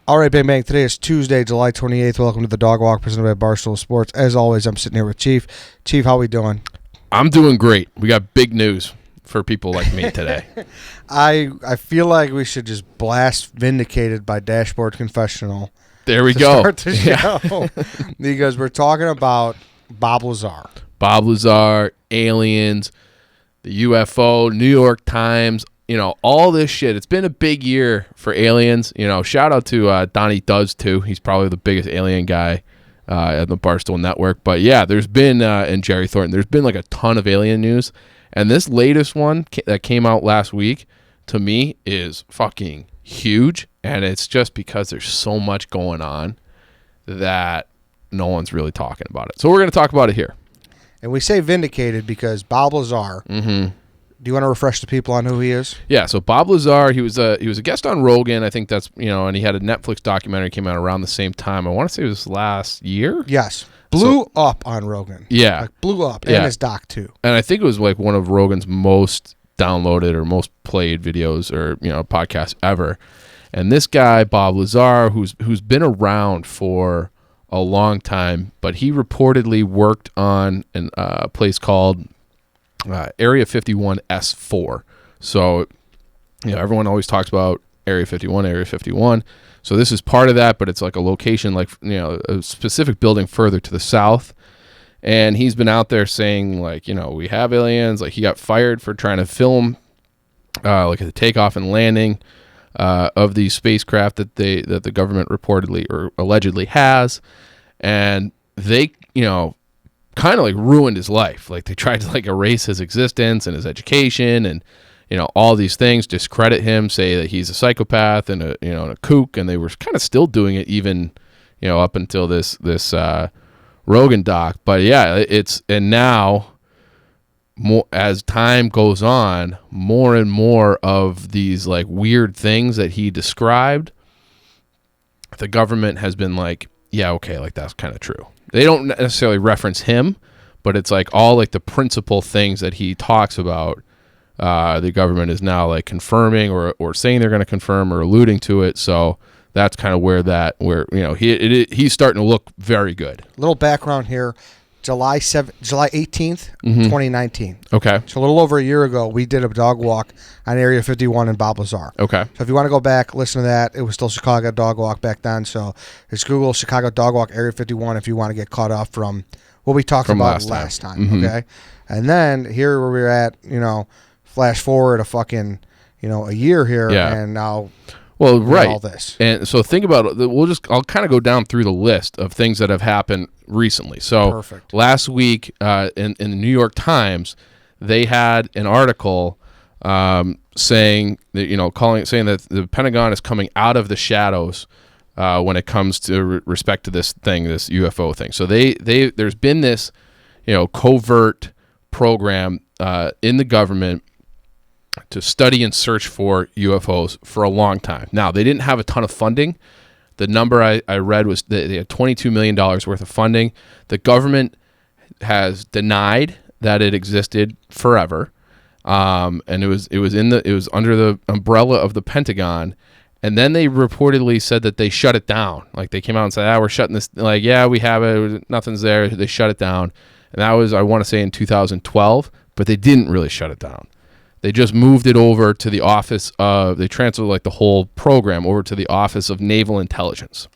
All right, Bang Bang. Today is Tuesday, July 28th. Welcome to the Dog Walk presented by Barstool Sports. As always, I'm sitting here with Chief. Chief, how we doing? I'm doing great. We got big news for people like me today. I feel like we should just blast Vindicated by Dashboard Confessional. There we go. Start the show. Because we're talking about Bob Lazar. Bob Lazar, aliens, the UFO, New York Times, all this shit. It's been a big year for aliens. Shout out to Donnie Does, too. He's probably the biggest alien guy at the Barstool Network. But, yeah, there's been, and Jerry Thornton, there's been like a ton of alien news. And this latest one that came out last week, to me, is fucking huge. And it's just because there's so much going on that no one's really talking about it. So we're going to talk about it here. And we say Vindicated because Bob Lazar. Mm-hmm. Do you want to refresh the people on who he is? Yeah, so Bob Lazar, he was a guest on Rogan. I think that's, and he had a Netflix documentary came out around the same time. I want to say it was last year. Yes. Blew up on Rogan. Yeah. Like blew up. And his doc, too. And I think it was like one of Rogan's most downloaded or most played videos or, podcasts ever. And this guy, Bob Lazar, who's been around for a long time, but he reportedly worked on a place called Area 51 S4. So, everyone always talks about Area 51. So this is part of that, but it's like a location, like, a specific building further to the south. And he's been out there saying, like, we have aliens. Like, he got fired for trying to film, like, the takeoff and landing of these spacecraft that the government reportedly or allegedly has. And they, kind of like ruined his life. Like, they tried to like erase his existence and his education and all these things, discredit him, say that he's a psychopath and a kook, and they were kind of still doing it even up until this Rogan doc. But yeah, and now more as time goes on, more and more of these like weird things that he described, the government has been like, yeah, okay, like that's kind of true. They don't necessarily reference him, but it's like all like the principal things that he talks about, the government is now like confirming or saying they're going to confirm or alluding to it. So that's kind of where he's starting to look very good. Little background here. July 18th, 2019. Okay. So a little over a year ago, we did a dog walk on Area 51 in Bob Lazar. Okay. So if you want to go back, listen to that. It was still Chicago Dog Walk back then. So it's Google Chicago Dog Walk Area 51 if you want to get caught up from what we talked about last time. Mm-hmm. Okay. And then here where we're at, flash forward a fucking, a year here, and now... Well, right. All this. And so think about it. I'll kind of go down through the list of things that have happened recently. So perfect. Last week in the New York Times, they had an article saying that saying that the Pentagon is coming out of the shadows when it comes to respect to this UFO thing. So there's been this covert program in the government to study and search for UFOs for a long time. Now, they didn't have a ton of funding. The number I read was that they had $22 million worth of funding. The government has denied that it existed forever, and it was under the umbrella of the Pentagon. And then they reportedly said that they shut it down. Like, they came out and said, we're shutting this. Like, yeah, we have it. Nothing's there. They shut it down. And that was, I want to say, in 2012, but they didn't really shut it down. They just moved it over to the office of, they transferred like the whole program over to the Office of Naval Intelligence.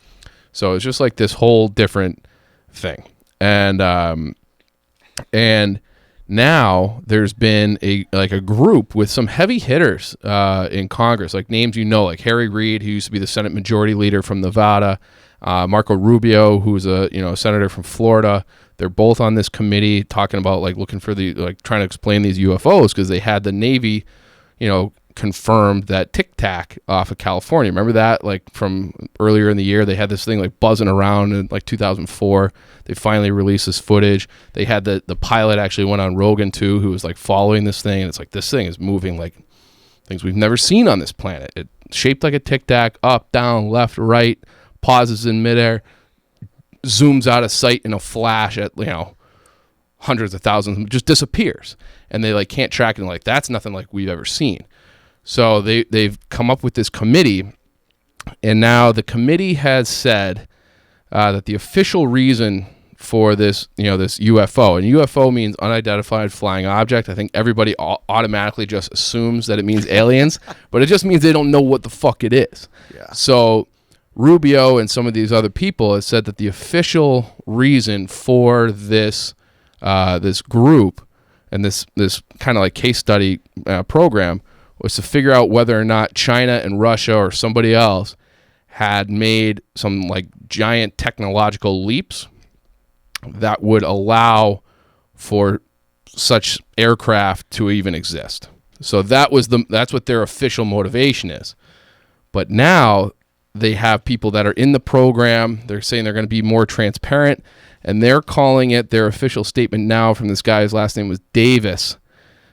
So it's just like this whole different thing. And now there's been a group with some heavy hitters in Congress, like names like Harry Reid, who used to be the Senate Majority Leader from Nevada, Marco Rubio, who's a senator from Florida. They're both on this committee talking about like looking for trying to explain these UFOs because they had the Navy, confirmed that Tic Tac off of California. Remember that? Like from earlier in the year, they had this thing like buzzing around in like 2004. They finally released this footage. They had the pilot actually went on Rogan too, who was like following this thing, and it's like this thing is moving like things we've never seen on this planet. It shaped like a Tic Tac, up, down, left, right, pauses in midair, zooms out of sight in a flash at hundreds of thousands, just disappears, and they like can't track it. And like that's nothing like we've ever seen. So they've come up with this committee And now the committee has said that the official reason for this, this UFO, and UFO means unidentified flying object. I think everybody automatically just assumes that it means aliens, but it just means they don't know what the fuck it is. Yeah. So Rubio and some of these other people have said that the official reason for this this group and this kind of like case study program was to figure out whether or not China and Russia or somebody else had made some like giant technological leaps that would allow for such aircraft to even exist. So that's what their official motivation is. But now they have people that are in the program. They're saying they're going to be more transparent, and they're calling it, their official statement now from this guy, his last name was Davis,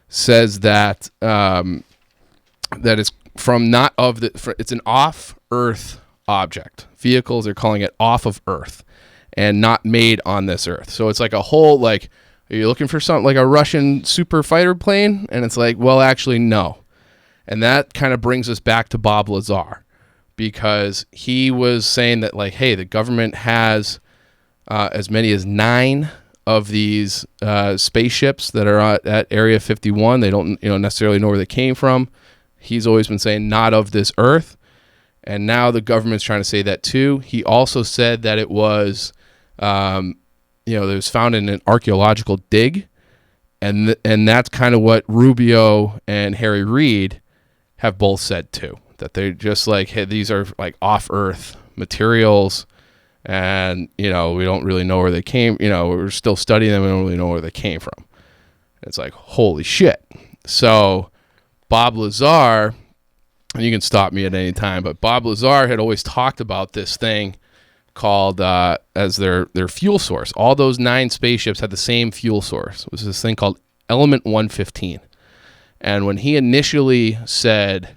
says that that it's from not of the, it's an off-Earth object. Vehicles, they're calling it off of Earth and not made on this Earth. So it's like a whole, like, are you looking for something like a Russian super fighter plane? And it's like, well, actually, no. And that kind of brings us back to Bob Lazar, because he was saying that, like, hey, the government has as many as 9 of these spaceships that are at Area 51. They don't necessarily know where they came from. He's always been saying not of this Earth. And now the government's trying to say that too. He also said that it was, it was found in an archaeological dig. And that's kind of what Rubio and Harry Reid have both said too. That they're just like, hey, these are like off-Earth materials, and we don't really know where they came. We're still studying them. We don't really know where they came from. It's like, holy shit. So Bob Lazar, and you can stop me at any time, but Bob Lazar had always talked about this thing called as their fuel source. All those 9 spaceships had the same fuel source. It was this thing called Element 115. And when he initially said,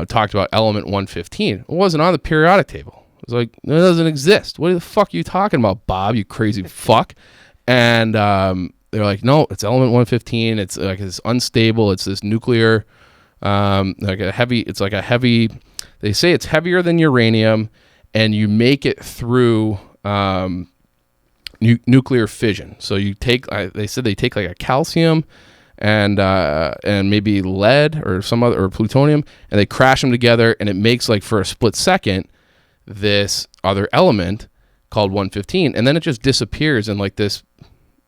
talked about Element 115, it wasn't on the periodic table. It was like, it doesn't exist. What the fuck are you talking about, Bob, you crazy fuck? And they're like, no, it's Element 115. It's like it's unstable. It's this nuclear, it's like a heavy, they say it's heavier than uranium, and you make it through nuclear fission. So you take, they said they take like a calcium and maybe lead or some other, or plutonium, and they crash them together, and it makes, like, for a split second, this other element called 115, and then it just disappears in like this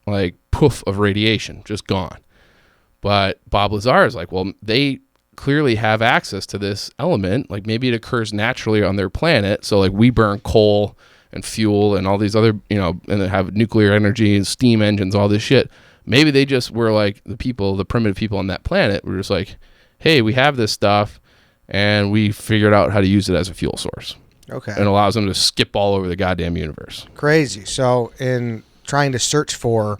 like poof of radiation, just gone. But Bob Lazar is like, well, they clearly have access to this element. Like, maybe it occurs naturally on their planet. So like we burn coal and fuel and all these other, and they have nuclear energy and steam engines, all this shit. Maybe they just were like the primitive people on that planet were just like, hey, we have this stuff and we figured out how to use it as a fuel source. Okay. And allows them to skip all over the goddamn universe. Crazy. So in trying to search for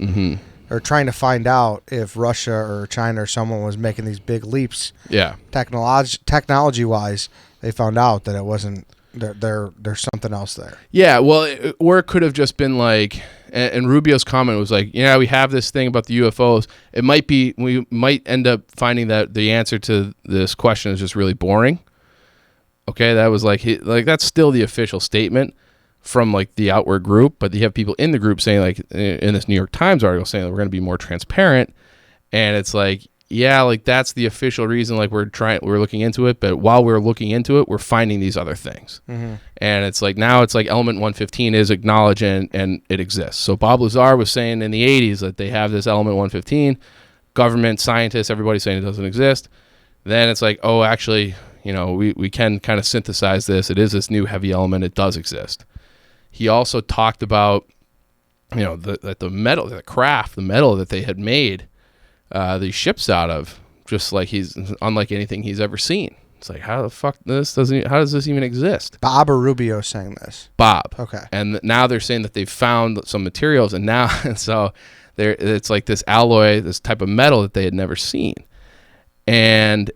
or trying to find out if Russia or China or someone was making these big leaps, technology-wise, they found out that it wasn't. There's something else there. Yeah, well, or it could have just been like, and Rubio's comment was like, we have this thing about the UFOs. It might be, we might end up finding that the answer to this question is just really boring. Okay, that was like that's still the official statement from like the outward group, but you have people in the group saying, like, in this New York Times article, saying that we're going to be more transparent, and it's like, yeah, like that's the official reason, like we're looking into it, but while we're looking into it, we're finding these other things, and it's like now it's like Element 115 is acknowledged and it exists. So Bob Lazar was saying in the 80s that they have this Element 115, government, scientists, everybody's saying it doesn't exist. Then it's like, oh, actually, we can kind of synthesize this. It is this new heavy element. It does exist. He also talked about, the metal, the metal that they had made these ships out of, just like he's unlike anything he's ever seen. It's like, how the fuck how does this even exist? Bob or Rubio saying this? Bob. Okay. And now they're saying that they've found some materials, and now, so it's like this alloy, this type of metal that they had never seen. And,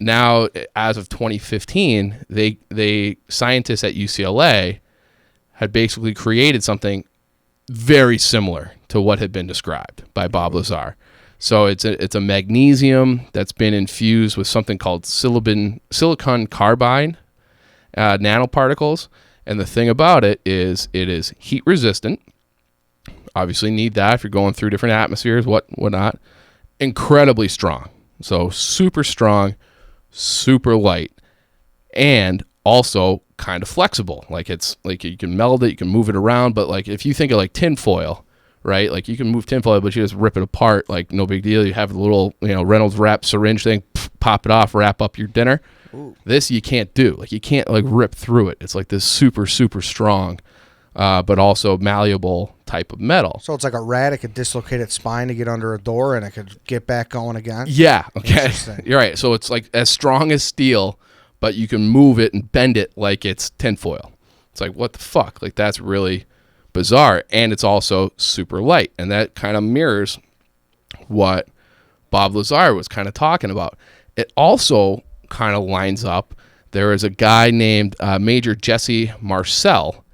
now, as of 2015, they scientists at UCLA had basically created something very similar to what had been described by Bob Lazar. So it's a magnesium that's been infused with something called silicon carbide, nanoparticles. And the thing about it is heat resistant. Obviously need that if you're going through different atmospheres, whatnot. Incredibly strong. So super strong, super light, and also kind of flexible. Like it's like you can meld it, you can move it around, but like if you think of like tinfoil, right? Like you can move tinfoil, but you just rip it apart, like no big deal. You have the little, Reynolds wrap syringe thing, pop it off, wrap up your dinner. Ooh. This you can't do. Like you can't like rip through it. It's like this super, super strong, but also malleable type of metal. So it's like a rat. It could dislocate its spine to get under a door, and it could get back going again. Yeah. Okay. You're right. So it's like as strong as steel, but you can move it and bend it like it's tinfoil. It's like, what the fuck? Like that's really bizarre. And it's also super light. And that kind of mirrors what Bob Lazar was kind of talking about. It also kind of lines up. There is a guy named Major Jesse Marcel,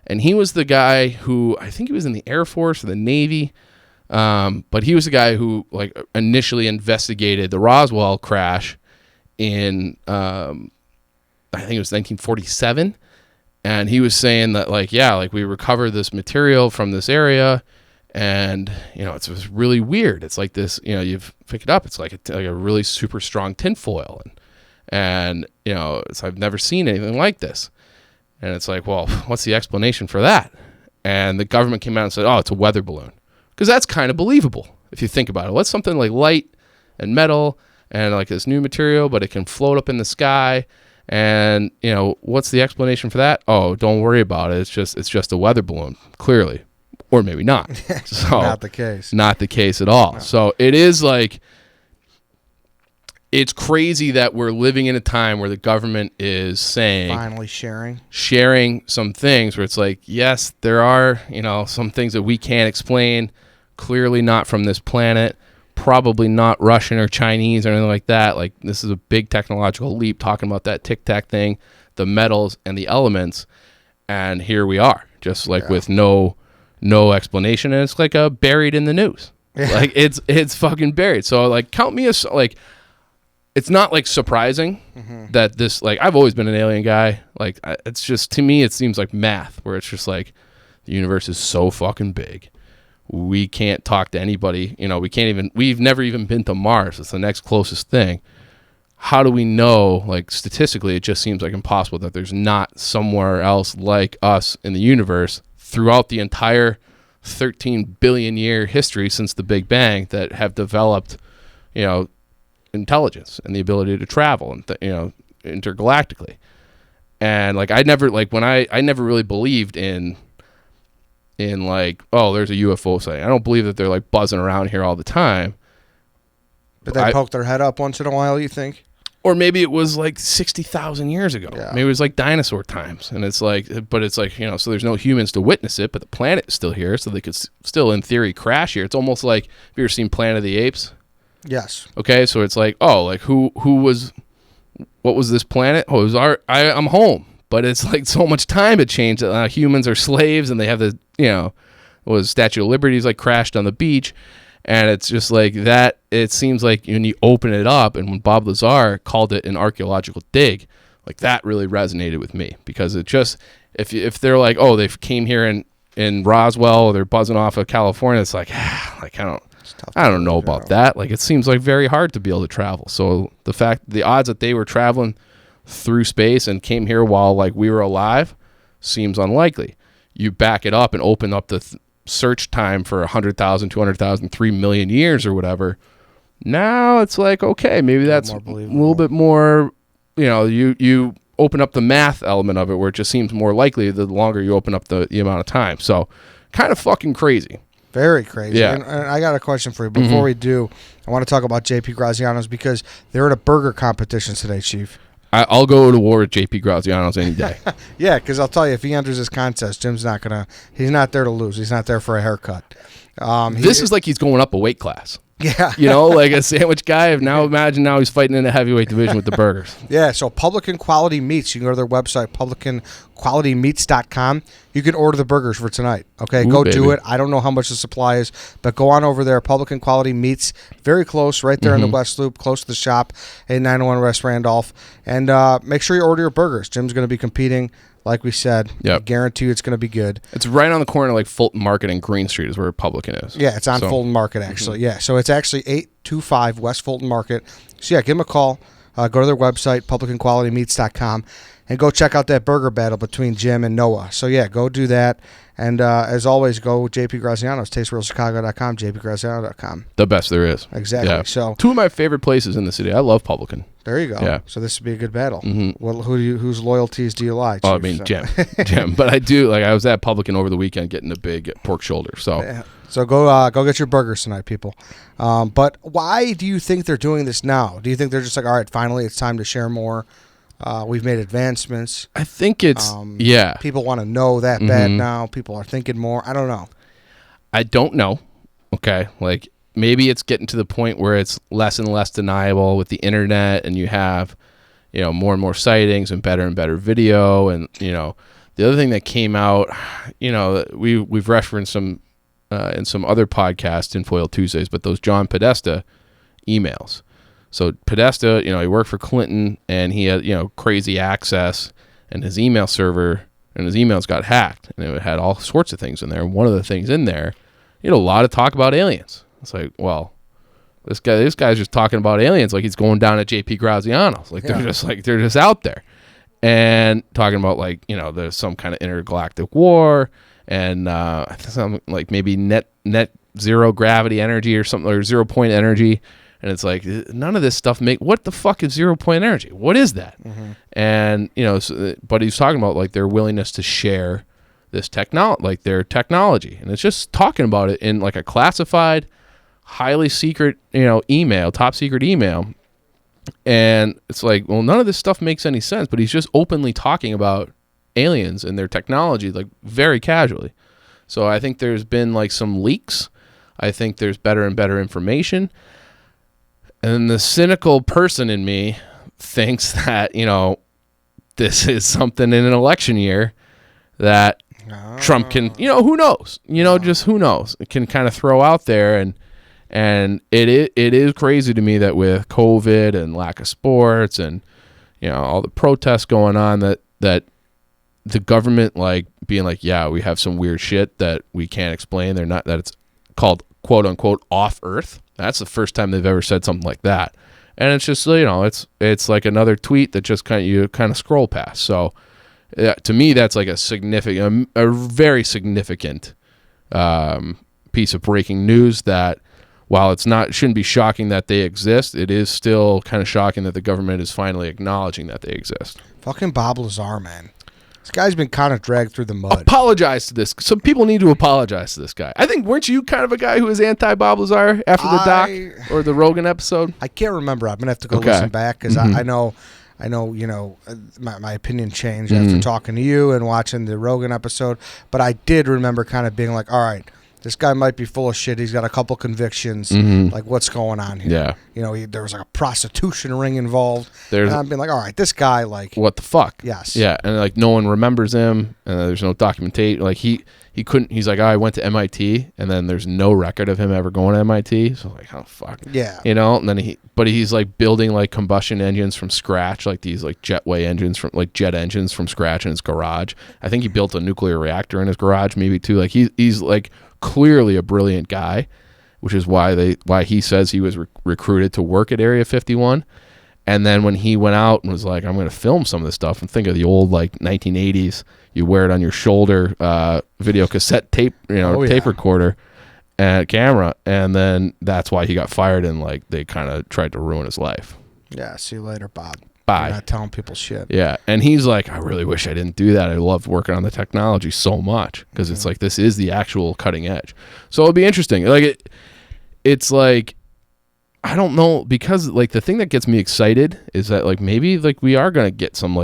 and he was the guy who, I think he was in the Air Force or the Navy, but he was the guy who like initially investigated the Roswell crash in, I think it was 1947. And he was saying that like, yeah, like we recovered this material from this area, and it's really weird. It's like this, you pick it up, it's like a really super strong tinfoil, and I've never seen anything like this. And it's like, well, what's the explanation for that? And the government came out and said, oh, it's a weather balloon, because that's kind of believable if you think about it. What's something like light and metal and like this new material, but it can float up in the sky. And what's the explanation for that? Oh, don't worry about it. It's just a weather balloon, clearly, or maybe not. So not the case. Not the case at all. No. So it is like, it's crazy that we're living in a time where the government is saying, finally sharing some things where it's like, yes, there are some things that we can't explain. Clearly not from this planet. Probably not Russian or Chinese or anything like that. Like this is a big technological leap, talking about that Tic Tac thing, the metals and the elements, and here we are, just like with no explanation, and it's like buried in the news. Yeah. Like it's fucking buried. So like count me as like, it's not like surprising that this, like I've always been an alien guy. Like it's just, to me it seems like math, where it's just like the universe is so fucking big. We can't talk to anybody, we've never even been to Mars. It's the next closest thing. How do we know, like statistically, it just seems like impossible that there's not somewhere else like us in the universe throughout the entire 13 billion year history since the Big Bang that have developed, intelligence and the ability to travel and, intergalactically. And like, I never really believed in like, oh, there's a UFO sighting. I don't believe that they're like buzzing around here all the time. But they poke their head up once in a while, you think? Or maybe it was like 60,000 years ago. Yeah. Maybe it was like dinosaur times. And it's like, but it's like, so there's no humans to witness it, but the planet is still here, so they could still, in theory, crash here. It's almost like, have you ever seen Planet of the Apes? Yes. Okay, so it's like, oh, like what was this planet? Oh, it was I'm home. But it's like so much time had changed. Humans are slaves, and they have the, was Statue of Liberty like crashed on the beach. And it's just like that. It seems like when you open it up, and when Bob Lazar called it an archaeological dig, like that really resonated with me, because it just, if they're like, oh, they came here in Roswell, or they're buzzing off of California, it's like, like I don't know about that. Like it seems like very hard to be able to travel. So the odds that they were traveling through space and came here while like we were alive seems unlikely. You back it up and open up the search time for 100,000, 200,000, 3 million years or whatever. Now it's like, okay, maybe that's a little bit more, you open up the math element of it, where it just seems more likely the longer you open up the amount of time. So kind of fucking crazy. Very crazy. Yeah. And I got a question for you. Before we do, I want to talk about JP Graziano's, because they're at a burger competition today, Chief. I'll go to war with JP Graziano's any day. Yeah, because I'll tell you, if he enters this contest, Jim's he's not there to lose. He's not there for a haircut. This is like he's going up a weight class. Yeah. Like a sandwich guy. Now imagine now he's fighting in the heavyweight division with the burgers. Yeah, so Publican Quality Meats. You can go to their website, publicanqualitymeats.com. You can order the burgers for tonight. Okay, go do it. I don't know how much the supply is, but go on over there. Publican Quality Meats, very close, right there in the West Loop, close to the shop at 901 West Randolph. And make sure you order your burgers. Jim's going to be competing. Like we said, I guarantee you it's going to be good. It's right on the corner, like Fulton Market and Green Street is where Publican is. Yeah, it's on Fulton Market, actually. Yeah, so it's actually 825 West Fulton Market. So, yeah, give them a call. Go to their website, publicanqualitymeats.com, and go check out that burger battle between Jim and Noah. So, yeah, go do that. And as always, go JP Graziano's, tasterealchicago.com, jpgraziano.com. The best there is. Exactly. Yeah. So 2 of my favorite places in the city. I love Publican. There you go. Yeah. So this would be a good battle. Well, whose loyalties do you like? Oh, I mean, Jim. But I do, I was at Publican over the weekend getting a big pork shoulder. So yeah. So go get your burgers tonight, people. But why do you think they're doing this now? Do you think they're just like, all right, finally it's time to share more? We've made advancements. I think it's, people want to know that bad now. People are thinking more. I don't know. I don't know. Okay. Maybe it's getting to the point where it's less and less deniable with the internet, and you have, more and more sightings and better video. And, the other thing that came out, we've referenced some in some other podcasts, Tinfoil Tuesdays, but those John Podesta emails. So Podesta, he worked for Clinton, and he had, crazy access, and his email server and his emails got hacked, and it had all sorts of things in there. And one of the things in there, a lot of talk about aliens. It's like, well, this guy's just talking about aliens like he's going down at JP Graziano's. They're just out there and talking about there's some kind of intergalactic war and some maybe net zero gravity energy or something, or 0 point energy. And it's like, none of this stuff what the fuck is 0 point energy? What is that? And, but he's talking about their willingness to share this technology, their technology. And it's just talking about it in a classified, highly secret, email, top secret email. And it's like, well, none of this stuff makes any sense, but he's just openly talking about aliens and their technology, very casually. So I think there's been some leaks. I think there's better and better information. And the cynical person in me thinks that, this is something in an election year that Trump can, who knows, just who knows, it can kind of throw out there. And it is crazy to me that with COVID and lack of sports and, all the protests going on, that the government being yeah, we have some weird shit that we can't explain. They're not, that it's called quote unquote off Earth. That's the first time they've ever said something like that. And it's just, it's like another tweet that just you kind of scroll past. So to me, that's a very significant piece of breaking news that while it shouldn't be shocking that they exist, it is still kind of shocking that the government is finally acknowledging that they exist. Fucking Bob Lazar, man. This guy's been kind of dragged through the mud. Apologize to this. Some people need to apologize to this guy. I think, weren't you kind of a guy who was anti-Bob Lazar after the doc or the Rogan episode? I can't remember. I'm going to have to go listen back because I know, my opinion changed after talking to you and watching the Rogan episode. But I did remember kind of being like, all right, this guy might be full of shit. He's got a couple convictions. What's going on here? Yeah. There was a prostitution ring involved. And I've been like, all right, this guy, what the fuck? Yes. Yeah. And no one remembers him. And there's no documentation. He couldn't, he's like, I went to MIT, and then there's no record of him ever going to MIT. So oh fuck. Yeah. And then he's building combustion engines from scratch, these jetway engines jet engines from scratch in his garage. I think he built a nuclear reactor in his garage maybe too. He's clearly a brilliant guy, which is why he says he was recruited to work at Area 51. And then when he went out and was like, I'm going to film some of this stuff, and think of the old 1980s, you wear it on your shoulder, video cassette tape, tape recorder and camera. And then that's why he got fired, and they kind of tried to ruin his life. Yeah. See you later, Bob. Bye. You're not telling people shit. Yeah. And he's like, I really wish I didn't do that. I loved working on the technology so much, because it's this is the actual cutting edge. So it'll be interesting. It's I don't know, because the thing that gets me excited is that maybe we are going to get some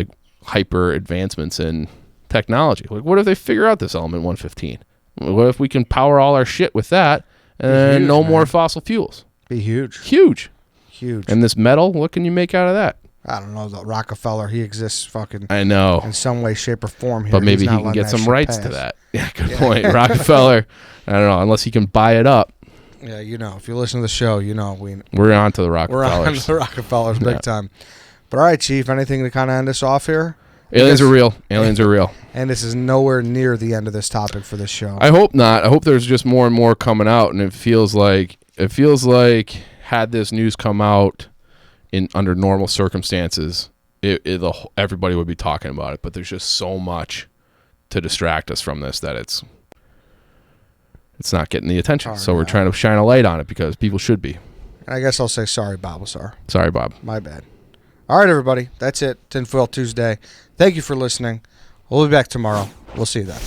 hyper advancements in technology. What if they figure out this element 115? What if we can power all our shit with that and no more fossil fuels? Be huge. Huge. Huge. And this metal, what can you make out of that? I don't know. The Rockefeller, he exists fucking. I know. In some way, shape, or form here. But maybe he can get some rights to that. Yeah, good point. Yeah. Rockefeller, I don't know, unless he can buy it up. Yeah, you know, if you listen to the show, you know we're on to the Rockefellers. We're on to the Rockefellers big time. But all right, Chief, anything to kind of end us off here? Aliens are real. Aliens are real. And this is nowhere near the end of this topic for this show. I hope not. I hope there's just more and more coming out, and it feels like had this news come out under normal circumstances, everybody would be talking about it. But there's just so much to distract us from this that it's not getting the attention. So we're trying to shine a light on it because people should be. And I guess I'll say sorry, Bob Lazar. Sorry, Bob. My bad. All right, everybody. That's it. Tinfoil Tuesday. Thank you for listening. We'll be back tomorrow. We'll see you then.